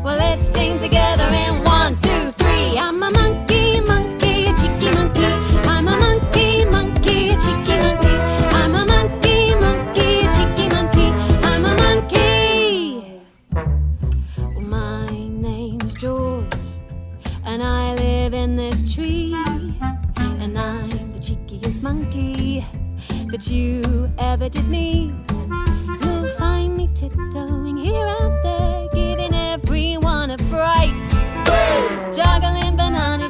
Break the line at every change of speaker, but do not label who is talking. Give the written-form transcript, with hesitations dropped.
Well, let's sing together in 1, 2, 3. I'm a monkey, monkey, a cheeky monkey. I'm a monkey, monkey, a cheeky monkey. I'm a monkey, monkey, a cheeky monkey. I'm a monkey. Well, my name's George, and I live in this tree. And I'm the cheekiest monkey that you ever did meet. You'll find me tiptoeing here out there, giving everyone a fright, juggling bananas